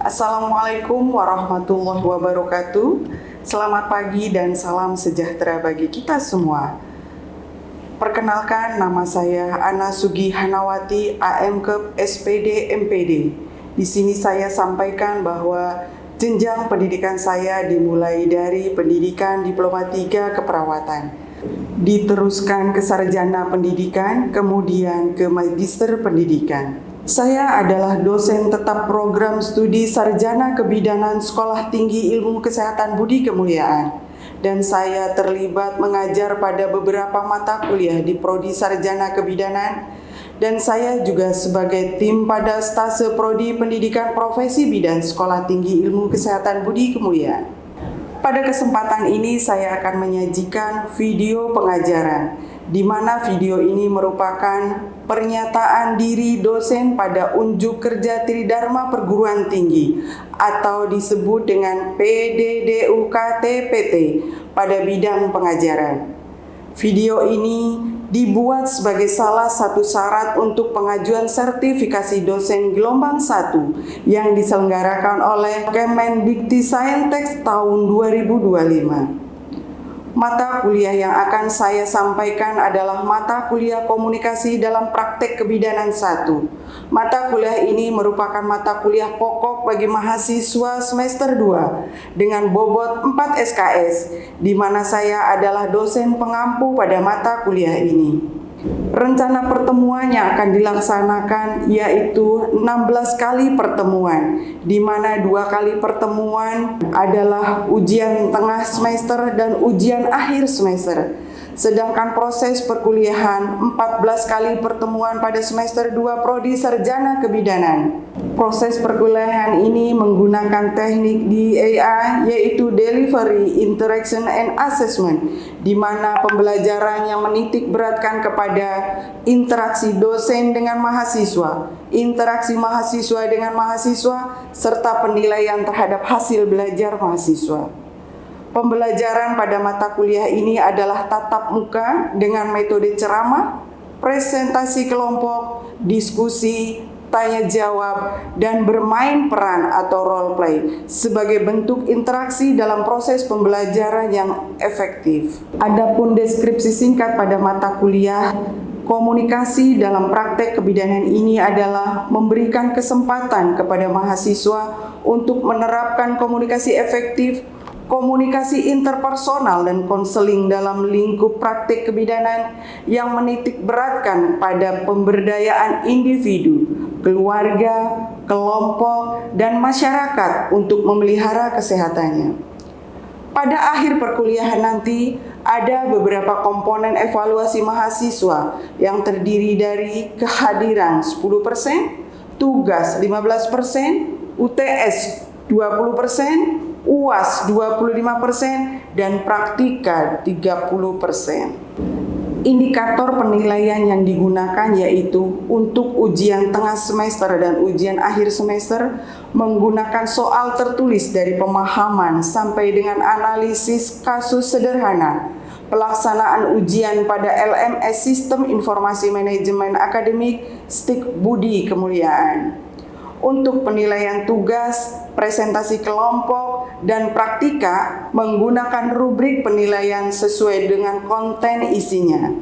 Assalamualaikum warahmatullahi wabarakatuh. Selamat pagi dan salam sejahtera bagi kita semua. Perkenalkan, nama saya Ana Sugi Hanawati, AMKEP SPD MPD. Di sini saya sampaikan bahwa jenjang pendidikan saya dimulai dari pendidikan Diploma 3 keperawatan, diteruskan ke sarjana pendidikan, kemudian ke magister pendidikan. Saya adalah dosen tetap program studi sarjana kebidanan Sekolah Tinggi Ilmu Kesehatan Budi Kemuliaan, dan saya terlibat mengajar pada beberapa mata kuliah di Prodi Sarjana Kebidanan, dan saya juga sebagai tim pada stase Prodi Pendidikan Profesi Bidan Sekolah Tinggi Ilmu Kesehatan Budi Kemuliaan. Pada kesempatan ini saya akan menyajikan video pengajaran, di mana video ini merupakan pernyataan diri dosen pada unjuk kerja Tridharma Perguruan Tinggi atau disebut dengan PDDUKT-PT pada bidang pengajaran. Video ini dibuat sebagai salah satu syarat untuk pengajuan sertifikasi dosen gelombang 1 yang diselenggarakan oleh Kemendikti-Saintek tahun 2025. Mata kuliah yang akan saya sampaikan adalah mata kuliah komunikasi dalam praktek kebidanan 1. Mata kuliah ini merupakan mata kuliah pokok bagi mahasiswa semester 2 dengan bobot 4 SKS, di mana saya adalah dosen pengampu pada mata kuliah ini. Rencana pertemuan yang akan dilaksanakan yaitu 16 kali pertemuan, di mana 2 kali pertemuan adalah ujian tengah semester dan ujian akhir semester. Sedangkan proses perkuliahan 14 kali pertemuan pada semester 2 Prodi Sarjana Kebidanan. Proses perkuliahan ini menggunakan teknik DAI, yaitu Delivery, Interaction, and Assessment, di mana pembelajaran yang menitik beratkan kepada interaksi dosen dengan mahasiswa, interaksi mahasiswa dengan mahasiswa, serta penilaian terhadap hasil belajar mahasiswa. Pembelajaran pada mata kuliah ini adalah tatap muka dengan metode ceramah, presentasi kelompok, diskusi, tanya jawab, dan bermain peran atau role play sebagai bentuk interaksi dalam proses pembelajaran yang efektif. Adapun deskripsi singkat pada mata kuliah komunikasi dalam praktek kebidanan ini adalah memberikan kesempatan kepada mahasiswa untuk menerapkan komunikasi efektif, komunikasi interpersonal, dan konseling dalam lingkup praktik kebidanan yang menitik beratkan pada pemberdayaan individu, keluarga, kelompok, dan masyarakat untuk memelihara kesehatannya. Pada akhir perkuliahan nanti, ada beberapa komponen evaluasi mahasiswa yang terdiri dari kehadiran 10%, tugas 15%, UTS 20%, UAS 25%, dan praktika 30%. Indikator penilaian yang digunakan yaitu untuk ujian tengah semester dan ujian akhir semester menggunakan soal tertulis dari pemahaman sampai dengan analisis kasus sederhana, pelaksanaan ujian pada LMS Sistem Informasi Manajemen Akademik STIK Budi Kemuliaan. Untuk penilaian tugas, presentasi kelompok, dan praktika menggunakan rubrik penilaian sesuai dengan konten isinya.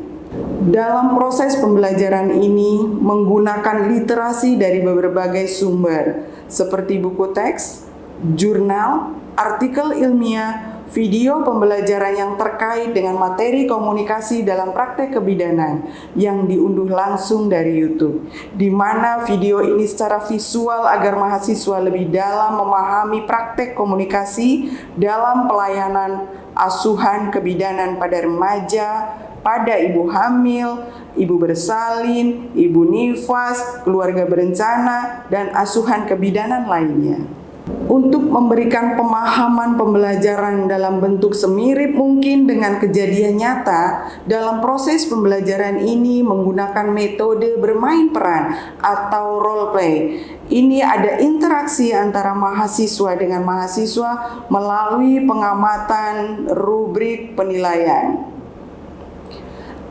Dalam proses pembelajaran ini menggunakan literasi dari berbagai sumber seperti buku teks, jurnal, artikel ilmiah, video pembelajaran yang terkait dengan materi komunikasi dalam praktek kebidanan yang diunduh langsung dari YouTube, di mana video ini secara visual agar mahasiswa lebih dalam memahami praktek komunikasi dalam pelayanan asuhan kebidanan pada remaja, pada ibu hamil, ibu bersalin, ibu nifas, keluarga berencana, dan asuhan kebidanan lainnya. Untuk memberikan pemahaman pembelajaran dalam bentuk semirip mungkin dengan kejadian nyata, dalam proses pembelajaran ini menggunakan metode bermain peran atau role play. Ini ada interaksi antara mahasiswa dengan mahasiswa melalui pengamatan rubrik penilaian.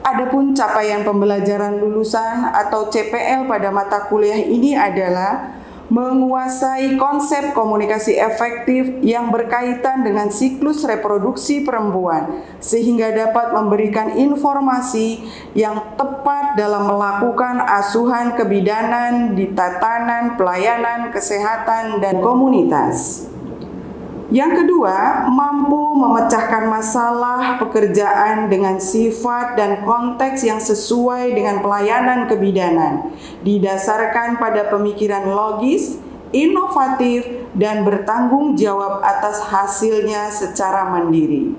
Adapun capaian pembelajaran lulusan atau CPL pada mata kuliah ini adalah menguasai konsep komunikasi efektif yang berkaitan dengan siklus reproduksi perempuan sehingga dapat memberikan informasi yang tepat dalam melakukan asuhan kebidanan di tatanan pelayanan kesehatan dan komunitas. Yang kedua, mampu memecahkan masalah pekerjaan dengan sifat dan konteks yang sesuai dengan pelayanan kebidanan, didasarkan pada pemikiran logis, inovatif, dan bertanggung jawab atas hasilnya secara mandiri.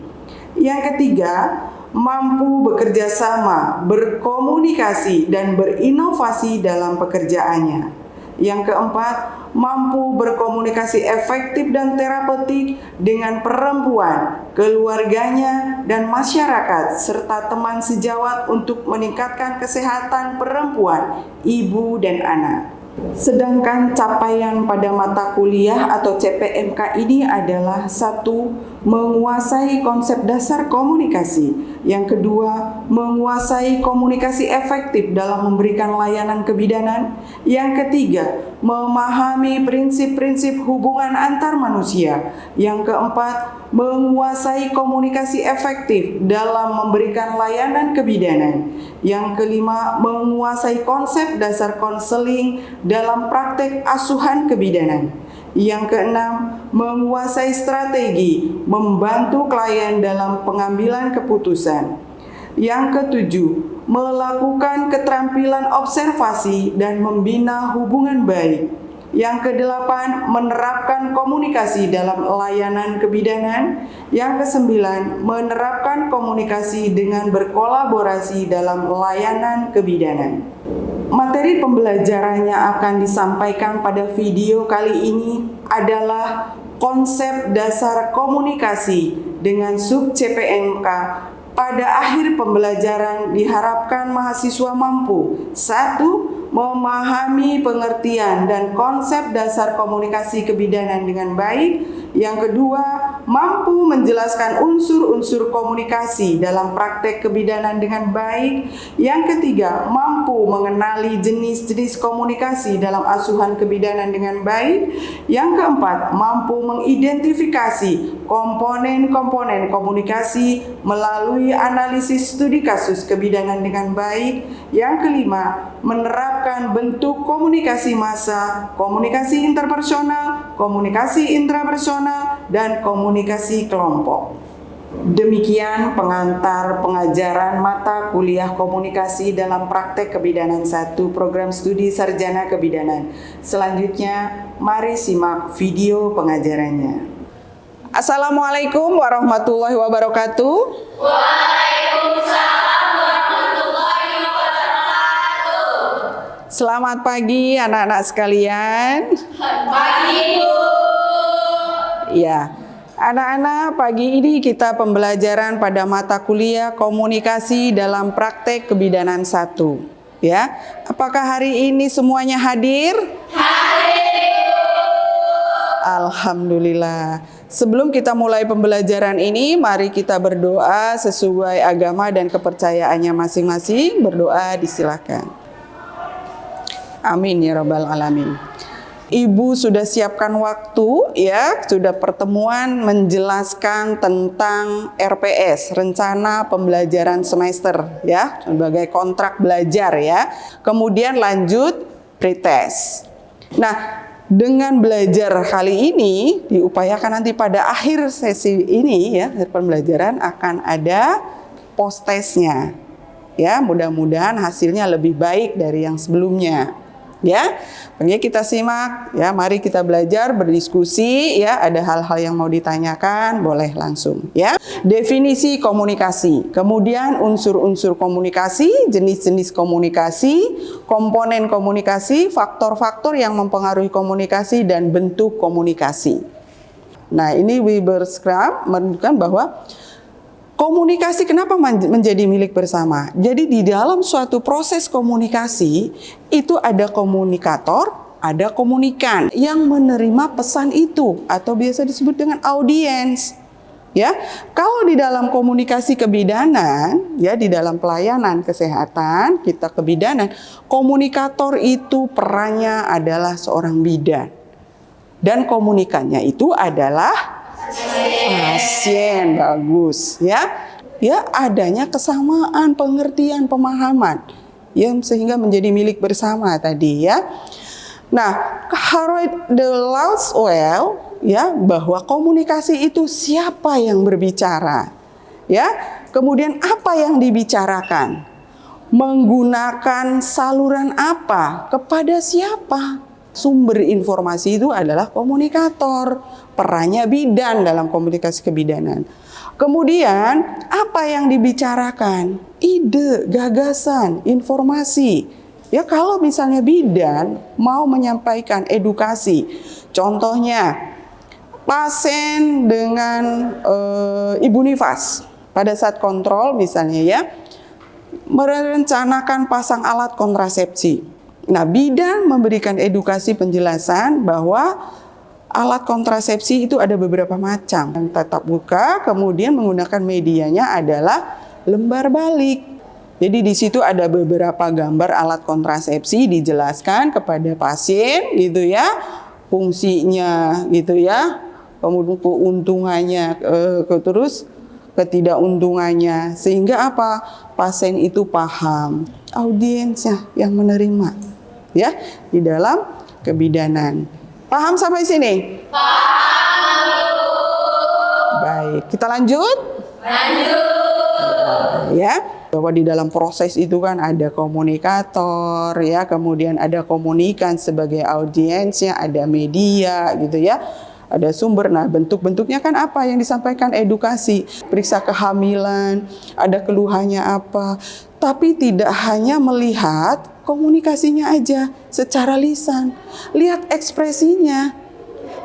Yang ketiga, mampu bekerja sama, berkomunikasi, dan berinovasi dalam pekerjaannya. Yang keempat, mampu berkomunikasi efektif dan terapeutik dengan perempuan, keluarganya, dan masyarakat, serta teman sejawat untuk meningkatkan kesehatan perempuan, ibu, dan anak. Sedangkan capaian pada mata kuliah atau CPMK ini adalah 1. Menguasai konsep dasar komunikasi. Yang kedua, menguasai komunikasi efektif dalam memberikan layanan kebidanan. Yang ketiga, memahami prinsip-prinsip hubungan antar manusia. Yang keempat, menguasai komunikasi efektif dalam memberikan layanan kebidanan. Yang kelima, menguasai konsep dasar konseling dalam praktek asuhan kebidanan. Yang keenam, menguasai strategi membantu klien dalam pengambilan keputusan. Yang ketujuh, melakukan keterampilan observasi dan membina hubungan baik. Yang kedelapan, menerapkan komunikasi dalam layanan kebidanan. Yang kesembilan, menerapkan komunikasi dengan berkolaborasi dalam layanan kebidanan. Materi pembelajarannya akan disampaikan pada video kali ini adalah konsep dasar komunikasi dengan sub CPMK. Pada akhir pembelajaran diharapkan mahasiswa mampu 1. Memahami pengertian dan konsep dasar komunikasi kebidanan dengan baik. Yang kedua, mampu menjelaskan unsur-unsur komunikasi dalam praktek kebidanan dengan baik. Yang ketiga, mampu mengenali jenis-jenis komunikasi dalam asuhan kebidanan dengan baik. Yang keempat, mampu mengidentifikasi komponen-komponen komunikasi melalui analisis studi kasus kebidanan dengan baik. Yang kelima, menerapkan bentuk komunikasi massa, komunikasi interpersonal, komunikasi intrapersonal, dan komunikasi kelompok. Demikian pengantar pengajaran mata kuliah komunikasi dalam praktek kebidanan 1 program studi sarjana kebidanan. Selanjutnya, mari simak video pengajarannya. Assalamualaikum warahmatullahi wabarakatuh. Waalaikumsalam warahmatullahi wabarakatuh. Selamat pagi anak-anak sekalian. Pagi, Bu. Ya. Anak-anak, pagi ini kita pembelajaran pada mata kuliah komunikasi dalam praktek kebidanan 1. Ya, apakah hari ini semuanya hadir? Hadir. Alhamdulillah. Sebelum kita mulai pembelajaran ini, mari kita berdoa sesuai agama dan kepercayaannya masing-masing. Berdoa disilakan. Amin ya rabbal alamin. Ibu sudah siapkan waktu ya, sudah pertemuan menjelaskan tentang RPS, rencana pembelajaran semester ya, sebagai kontrak belajar ya. Kemudian lanjut pretest. Nah, dengan belajar kali ini diupayakan nanti pada akhir sesi ini ya, akhir pembelajaran akan ada post testnya. Ya, mudah-mudahan hasilnya lebih baik dari yang sebelumnya. Ya, makanya kita simak ya, mari kita belajar berdiskusi ya, ada hal-hal yang mau ditanyakan boleh langsung ya. Definisi komunikasi, kemudian unsur-unsur komunikasi, jenis-jenis komunikasi, komponen komunikasi, faktor-faktor yang mempengaruhi komunikasi dan bentuk komunikasi. Nah, ini Weber Scrum menunjukkan bahwa komunikasi kenapa menjadi milik bersama? Jadi di dalam suatu proses komunikasi itu ada komunikator, ada komunikan yang menerima pesan itu atau biasa disebut dengan audiens. Ya, kalau di dalam komunikasi kebidanan, ya di dalam pelayanan kesehatan kita kebidanan, komunikator itu perannya adalah seorang bidan dan komunikannya itu adalah pasien. Bagus, ya. Ya, adanya kesamaan pengertian pemahaman yang sehingga menjadi milik bersama tadi ya. Nah, Harold de Lancewell ya bahwa komunikasi itu siapa yang berbicara, ya. Kemudian apa yang dibicarakan, menggunakan saluran apa, kepada siapa. Sumber informasi itu adalah komunikator, perannya bidan dalam komunikasi kebidanan. Kemudian apa yang dibicarakan, ide, gagasan, informasi. Ya, kalau misalnya bidan mau menyampaikan edukasi, contohnya pasien dengan ibu nifas pada saat kontrol misalnya ya, merencanakan pasang alat kontrasepsi. Nah, bidan memberikan edukasi penjelasan bahwa alat kontrasepsi itu ada beberapa macam. Yang tatap muka, kemudian menggunakan medianya adalah lembar balik. Jadi di situ ada beberapa gambar alat kontrasepsi dijelaskan kepada pasien gitu ya, fungsinya gitu ya, kemudian keuntungannya, terus ketidakuntungannya, sehingga apa? Pasien itu paham, audiensnya yang menerima ya di dalam kebidanan. Paham sampai sini? Paham. Baik, kita lanjut? Ya, bahwa di dalam proses itu kan ada komunikator ya, kemudian ada komunikan sebagai audiensnya, ada media gitu ya, ada sumber. Nah, bentuk-bentuknya kan apa yang disampaikan? Edukasi, periksa kehamilan, ada keluhannya apa. Tapi tidak hanya melihat komunikasinya aja secara lisan, lihat ekspresinya,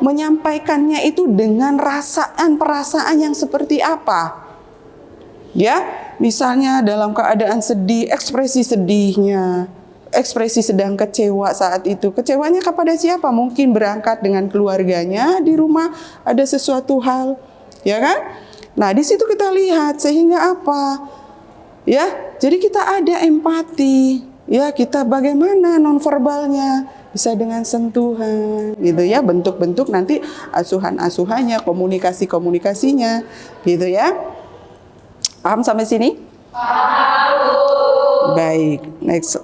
menyampaikannya itu dengan perasaan yang seperti apa. Ya, misalnya dalam keadaan sedih, ekspresi sedihnya, ekspresi sedang kecewa saat itu. Kecewanya kepada siapa? Mungkin berangkat dengan keluarganya, di rumah ada sesuatu hal, ya kan? Nah, di situ kita lihat sehingga apa? Ya, jadi kita ada empati. Ya, kita bagaimana nonverbalnya? Bisa dengan sentuhan, gitu ya. Bentuk-bentuk nanti asuhan-asuhannya, komunikasi-komunikasinya, gitu ya. Paham sampai sini? Paham. Baik, next.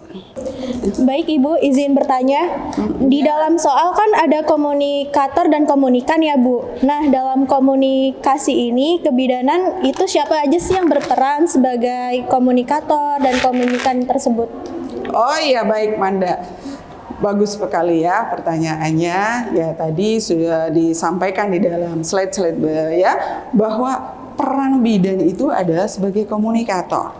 Baik Ibu, izin bertanya. Di dalam soal kan ada komunikator dan komunikan ya Bu. Nah, dalam komunikasi ini kebidanan itu siapa aja sih yang berperan sebagai komunikator dan komunikan tersebut? Oh iya, baik Manda. Bagus sekali ya pertanyaannya. Ya, tadi sudah disampaikan di dalam slide-slide ya bahwa peran bidan itu adalah sebagai komunikator.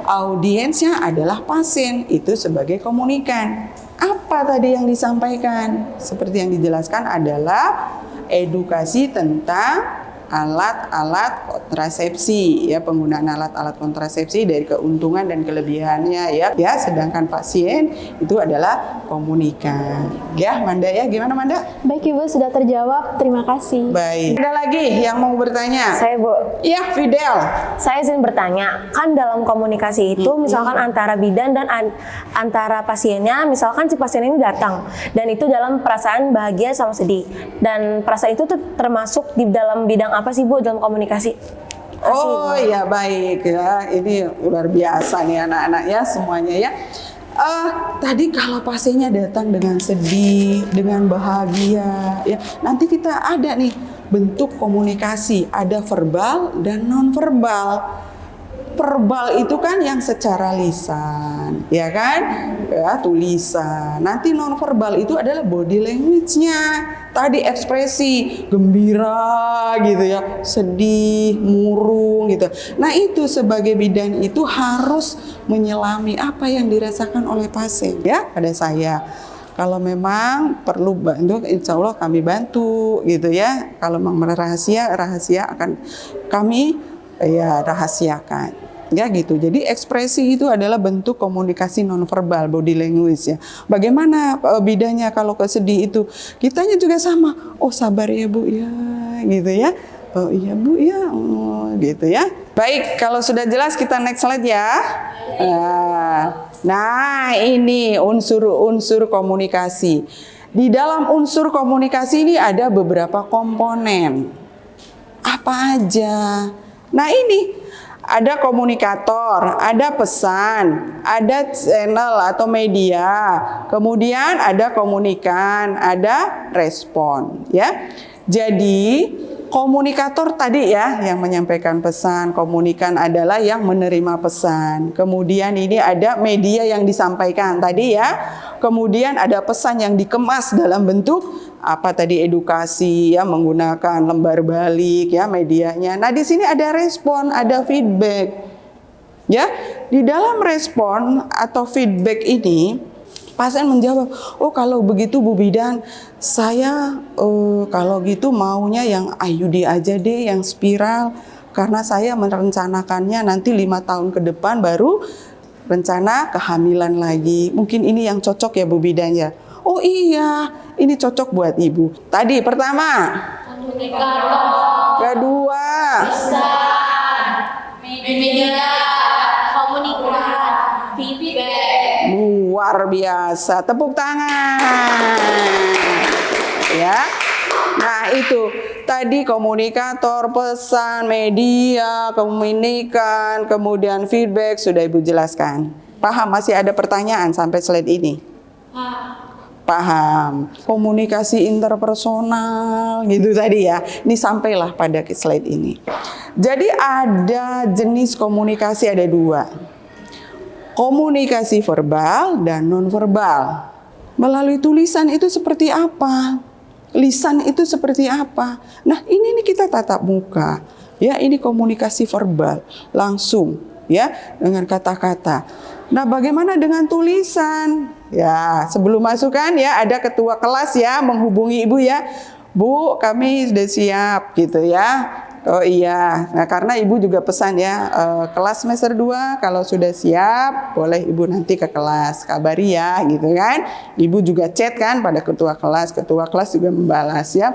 Audiensnya adalah pasien, itu sebagai komunikan. Apa tadi yang disampaikan? Seperti yang dijelaskan adalah edukasi tentang alat-alat kontrasepsi ya, penggunaan alat-alat kontrasepsi dari keuntungan dan kelebihannya ya. Ya, sedangkan pasien itu adalah komunikan. Ya, Manda ya, gimana Manda? Baik Ibu, sudah terjawab. Terima kasih. Baik. Ada lagi yang mau bertanya? Saya Bu. Iya, Fidel. Saya izin bertanya, kan dalam komunikasi itu misalkan antara bidan dan antara pasiennya, misalkan si pasien ini datang dan itu dalam perasaan bahagia sama sedih. Dan perasaan itu tuh termasuk di dalam bidang apa sih Bu dalam komunikasi? Oh ya, baik ya, ini luar biasa nih anak-anak ya semuanya ya. Tadi kalau pasiennya datang dengan sedih, dengan bahagia ya, nanti kita ada nih bentuk komunikasi, ada verbal dan non verbal. Verbal itu kan yang secara lisan, ya kan? Ya, tulisan. Nanti nonverbal itu adalah body language-nya. Tadi ekspresi gembira gitu ya, sedih, murung gitu. Nah, itu sebagai bidan itu harus menyelami apa yang dirasakan oleh pasien ya pada saya. Kalau memang perlu bantu, insya Allah kami bantu gitu ya. Kalau memang rahasia akan kami ya rahasiakan. Ya gitu. Jadi ekspresi itu adalah bentuk komunikasi nonverbal, body language ya. Bagaimana bedanya kalau kesedih itu? Kitanya juga sama. Oh, sabar ya Bu ya, gitu ya. Oh iya Bu ya, gitu ya. Baik, kalau sudah jelas kita next slide ya. Nah ini unsur-unsur komunikasi. Di dalam unsur komunikasi ini ada beberapa komponen. Apa aja? Nah ini ada komunikator, ada pesan, ada channel atau media, kemudian ada komunikan, ada respon, ya. Jadi komunikator tadi ya yang menyampaikan pesan, komunikan adalah yang menerima pesan. Kemudian ini ada media yang disampaikan tadi ya. Kemudian ada pesan yang dikemas dalam bentuk apa tadi edukasi ya, menggunakan lembar balik ya medianya. Nah, di sini ada respon, ada feedback. Ya, di dalam respon atau feedback ini pasien menjawab, "Oh, kalau begitu Bu Bidan, saya kalau gitu maunya yang IUD aja deh, yang spiral karena saya merencanakannya nanti 5 tahun ke depan baru rencana kehamilan lagi. Mungkin ini yang cocok ya Bu Bidan ya." Oh iya, ini cocok buat Ibu. Tadi pertama, Komunikator. kedua, Pesan. Media. Komunikan. Feedback. luar biasa. Tepuk tangan. Ya. Nah, itu tadi komunikator, pesan, media, komunikan, kemudian feedback sudah Ibu jelaskan. Paham? Masih ada pertanyaan sampai slide ini? Paham. Komunikasi interpersonal gitu tadi ya. Ini sampailah pada slide ini. Jadi ada jenis komunikasi ada 2. Komunikasi verbal dan nonverbal. Melalui tulisan itu seperti apa? Lisan itu seperti apa? Nah, ini nih kita tatap muka. Ya, ini komunikasi verbal langsung ya dengan kata-kata. Nah, bagaimana dengan tulisan? Ya, sebelum masukkan ya ada ketua kelas ya menghubungi Ibu ya. Bu, kami sudah siap gitu ya. Oh iya, nah karena Ibu juga pesan ya, kelas semester 2 kalau sudah siap boleh Ibu nanti ke kelas, kabari ya gitu kan. Ibu juga chat kan pada ketua kelas juga membalas ya,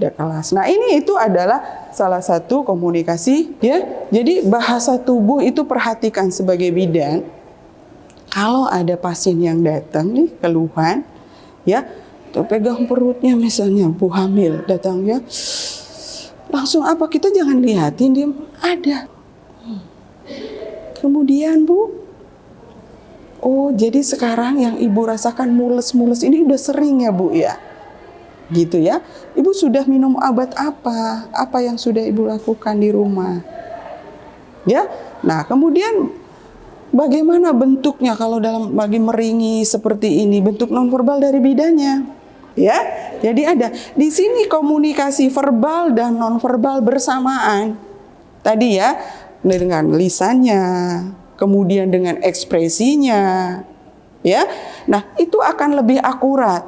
udah kelas. Nah ini itu adalah salah satu komunikasi ya. Jadi bahasa tubuh itu perhatikan sebagai bidan. Kalau ada pasien yang datang nih keluhan ya, tuh pegang perutnya misalnya Bu hamil datang ya. Langsung apa? Kita jangan lihatin dia ada. Kemudian Bu, oh jadi sekarang yang Ibu rasakan mules-mules ini udah sering ya Bu ya? Gitu ya. Ibu sudah minum obat apa? Apa yang sudah Ibu lakukan di rumah? Ya. Nah kemudian bagaimana bentuknya kalau dalam bagi meringis seperti ini? Bentuk nonverbal dari bidannya. Ya, jadi ada di sini komunikasi verbal dan nonverbal bersamaan. Tadi ya, dengan lisannya, kemudian dengan ekspresinya, ya. Nah, itu akan lebih akurat.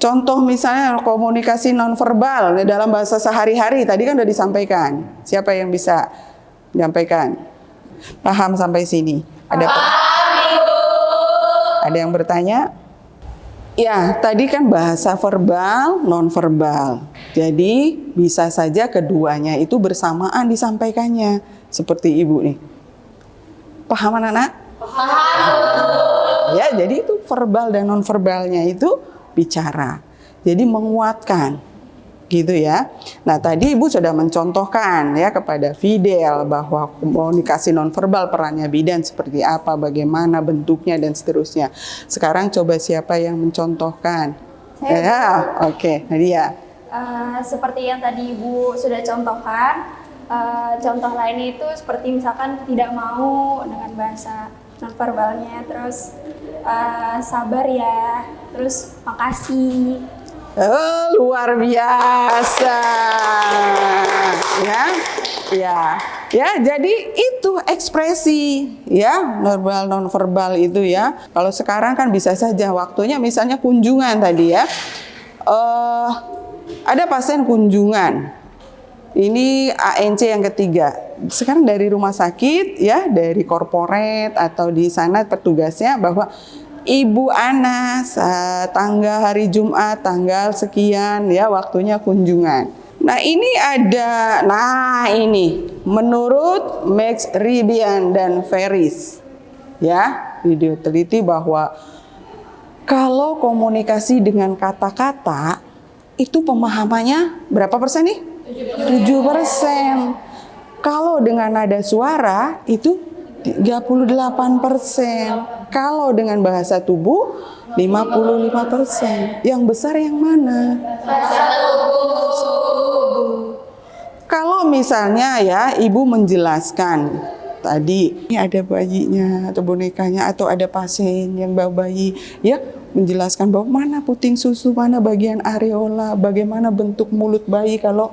Contoh misalnya komunikasi nonverbal dalam bahasa sehari-hari tadi kan sudah disampaikan. Siapa yang bisa menyampaikan? Paham sampai sini? Ada yang bertanya? Ya, tadi kan bahasa verbal, nonverbal. Jadi bisa saja keduanya itu bersamaan disampaikannya. Seperti Ibu nih. Paham anak-anak? Paham. Ya, jadi itu verbal dan nonverbalnya itu bicara. Jadi menguatkan. Gitu ya. Nah, tadi Ibu sudah mencontohkan ya kepada Fidel bahwa komunikasi nonverbal perannya bidan seperti apa, bagaimana bentuknya dan seterusnya. Sekarang coba siapa yang mencontohkan? Ya, oke. Nadia. Seperti yang tadi Ibu sudah contohkan, contoh lainnya itu seperti misalkan tidak mau dengan bahasa nonverbalnya, terus sabar ya, terus makasih. Oh, luar biasa. Ya, jadi itu ekspresi ya, verbal nonverbal itu ya. Kalau sekarang kan bisa saja waktunya misalnya kunjungan tadi ya. Ada pasien kunjungan. Ini ANC yang ketiga. Sekarang dari rumah sakit ya, dari korporat atau di sana petugasnya bahwa Ibu Ana tanggal hari Jumat tanggal sekian ya waktunya kunjungan. Nah ini menurut Max Ribian dan Ferris, ya, video teliti bahwa kalau komunikasi dengan kata-kata itu pemahamannya berapa persen nih? 7%. Kalau dengan nada suara itu 38%. Kalau dengan bahasa tubuh 55%. Yang besar yang mana? Kalau misalnya ya ibu menjelaskan tadi ini ada bayinya atau bonekanya atau ada pasien yang bawa bayi, ya menjelaskan bahwa mana puting susu, mana bagian areola, bagaimana bentuk mulut bayi kalau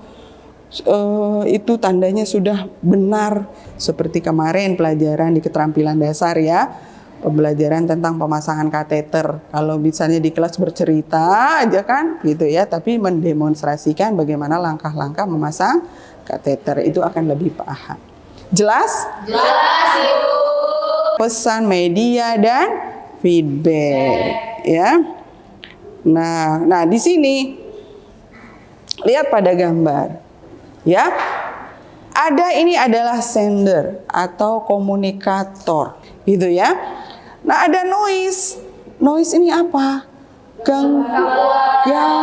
itu tandanya sudah benar. Seperti kemarin pelajaran di keterampilan dasar ya, pembelajaran tentang pemasangan kateter. Kalau misalnya di kelas bercerita aja kan gitu ya, tapi mendemonstrasikan bagaimana langkah-langkah memasang kateter itu akan lebih paham. Jelas? Jelas, Ibu. Pesan media dan feedback ya. Nah di sini lihat pada gambar. Ya. Ini adalah sender atau komunikator gitu ya. Nah, ada noise. Noise ini apa? Gangguan.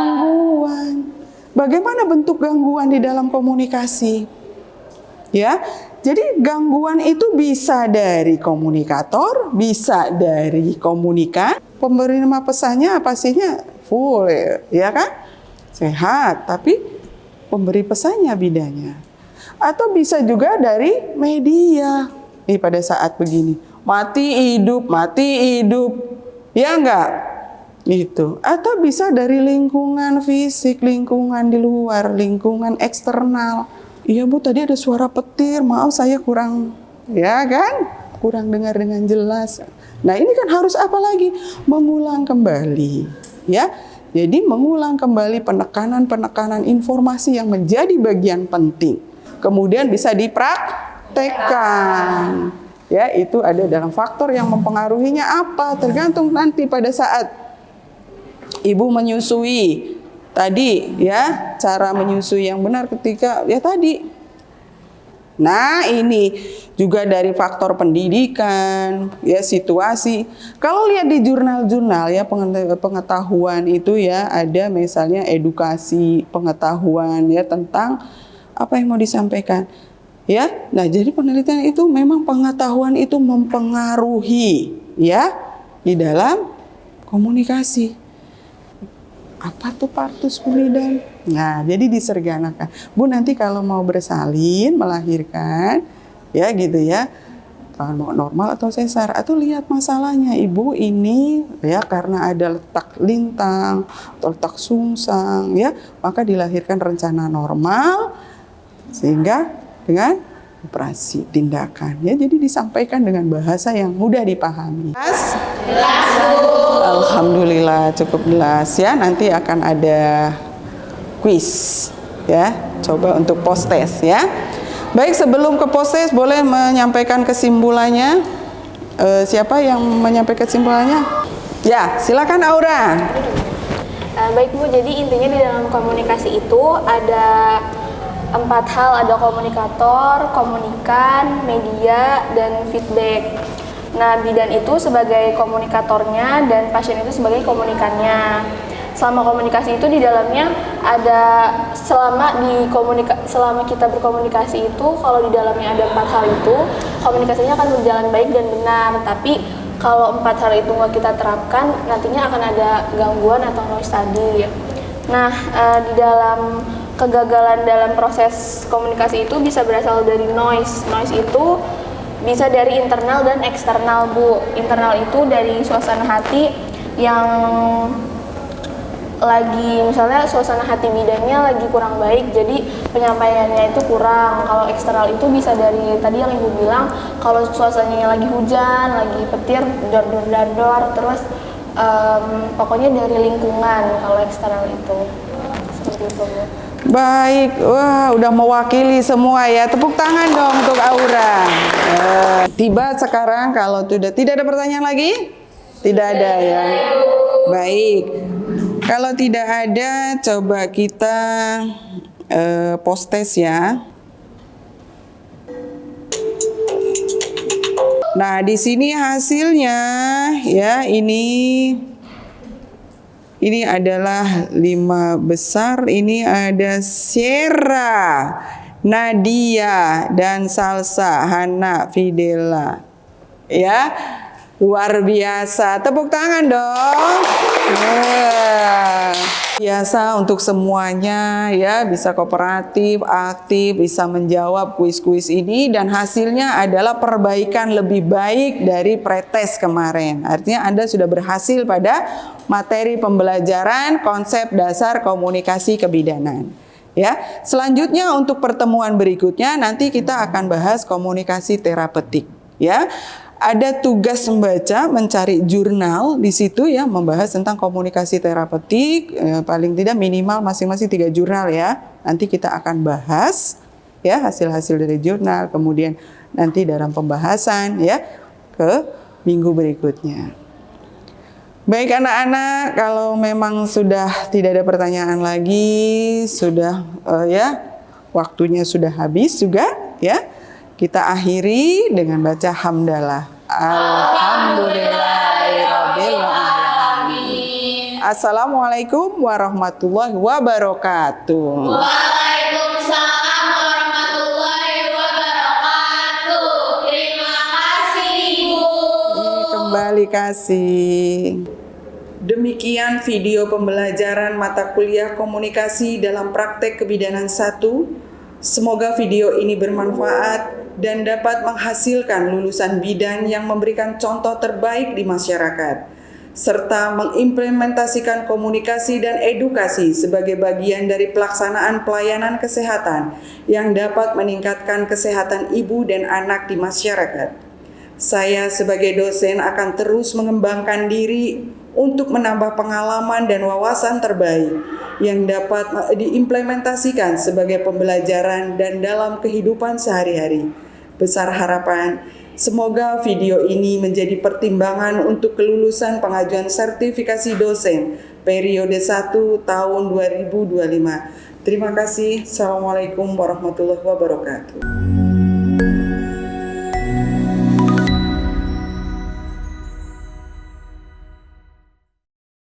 Bagaimana bentuk gangguan di dalam komunikasi? Ya. Jadi gangguan itu bisa dari komunikator, bisa dari komunikan. Penerima pesannya pastinya full ya kan? Sehat, tapi pemberi pesannya bidanya. Atau bisa juga dari media. Nih pada saat begini, mati hidup, ya enggak? Itu. Atau bisa dari lingkungan fisik, lingkungan di luar, lingkungan eksternal. Iya Bu, tadi ada suara petir, maaf saya kurang, ya kan? Kurang dengar dengan jelas. Nah ini kan harus apa lagi? Mengulang kembali, ya. Jadi mengulang kembali penekanan informasi yang menjadi bagian penting. Kemudian bisa dipraktekkan. Ya, itu ada dalam faktor yang mempengaruhinya apa? Tergantung nanti pada saat ibu menyusui. Tadi ya, cara menyusui yang benar ketika ya tadi. Nah, ini juga dari faktor pendidikan, ya situasi. Kalau lihat di jurnal-jurnal ya pengetahuan itu ya ada misalnya edukasi pengetahuan ya tentang apa yang mau disampaikan. Ya. Nah, jadi penelitian itu memang pengetahuan itu mempengaruhi ya di dalam komunikasi. Apa tuh partus kulidan? Nah, jadi diserganakan. Bu, nanti kalau mau bersalin, melahirkan, ya gitu ya, mau normal atau sesar, atau lihat masalahnya. Ibu ini ya karena ada letak lintang, atau letak sungsang, ya, maka dilahirkan rencana normal, sehingga dengan operasi tindakan. Ya, jadi disampaikan dengan bahasa yang mudah dipahami. Jelas, Bu. Alhamdulillah cukup jelas ya. Nanti akan ada quiz ya. Coba untuk post test ya. Baik, sebelum ke post test boleh menyampaikan kesimpulannya. Siapa yang menyampaikan kesimpulannya? Ya, silakan Aura. Baik Bu, jadi intinya di dalam komunikasi itu ada 4 hal, ada komunikator, komunikan, media, dan feedback. Nah, bidan itu sebagai komunikatornya dan pasien itu sebagai komunikannya. Selama komunikasi itu di dalamnya ada selama kita berkomunikasi itu, kalau di dalamnya ada 4 hal itu, komunikasinya akan berjalan baik dan benar. Tapi kalau 4 hal itu nggak kita terapkan, nantinya akan ada gangguan atau noise tadi. Nah, di dalam kegagalan dalam proses komunikasi itu bisa berasal dari noise. Noise itu bisa dari internal dan eksternal, Bu. Internal itu dari suasana hati yang lagi, misalnya suasana hati bidannya lagi kurang baik, jadi penyampaiannya itu kurang. Kalau eksternal itu bisa dari tadi yang Ibu bilang, kalau suasananya lagi hujan, lagi petir, dor-dor, terus pokoknya dari lingkungan kalau eksternal itu. Seperti itu, Bu. Baik, wah udah mewakili semua ya. Tepuk tangan dong untuk Aura. Tiba sekarang kalau tidak ada pertanyaan lagi? Tidak ada ya. Baik. Kalau tidak ada, coba kita post-test ya. Nah, di sini hasilnya ya, ini adalah 5 besar. Ini ada Sierra, Nadia, dan Salsa, Hana, Fidela. Ya, luar biasa. Tepuk tangan dong. Biasa untuk semuanya ya, bisa kooperatif, aktif, bisa menjawab kuis-kuis ini, dan hasilnya adalah perbaikan lebih baik dari pretest kemarin. Artinya Anda sudah berhasil pada materi pembelajaran konsep dasar komunikasi kebidanan. Ya, selanjutnya untuk pertemuan berikutnya nanti kita akan bahas komunikasi terapeutik. Ya, ada tugas membaca, mencari jurnal di situ ya, membahas tentang komunikasi terapeutik, paling tidak minimal masing-masing 3 jurnal ya. Nanti kita akan bahas ya hasil-hasil dari jurnal, kemudian nanti dalam pembahasan ya ke minggu berikutnya. Baik anak-anak, kalau memang sudah tidak ada pertanyaan lagi, sudah ya waktunya sudah habis juga ya. Kita akhiri dengan baca hamdalah. Alhamdulillahirabbil alamin. Assalamualaikum warahmatullahi wabarakatuh. Waalaikumsalam warahmatullahi wabarakatuh. Terima kasih, Ibu. Kembali kasih. Demikian video pembelajaran mata kuliah komunikasi dalam praktek kebidanan 1. Semoga video ini bermanfaat dan dapat menghasilkan lulusan bidan yang memberikan contoh terbaik di masyarakat, serta mengimplementasikan komunikasi dan edukasi sebagai bagian dari pelaksanaan pelayanan kesehatan yang dapat meningkatkan kesehatan ibu dan anak di masyarakat. Saya sebagai dosen akan terus mengembangkan diri untuk menambah pengalaman dan wawasan terbaik yang dapat diimplementasikan sebagai pembelajaran dan dalam kehidupan sehari-hari. Besar harapan, semoga video ini menjadi pertimbangan untuk kelulusan pengajuan sertifikasi dosen periode 1 tahun 2025. Terima kasih. Assalamualaikum warahmatullahi wabarakatuh.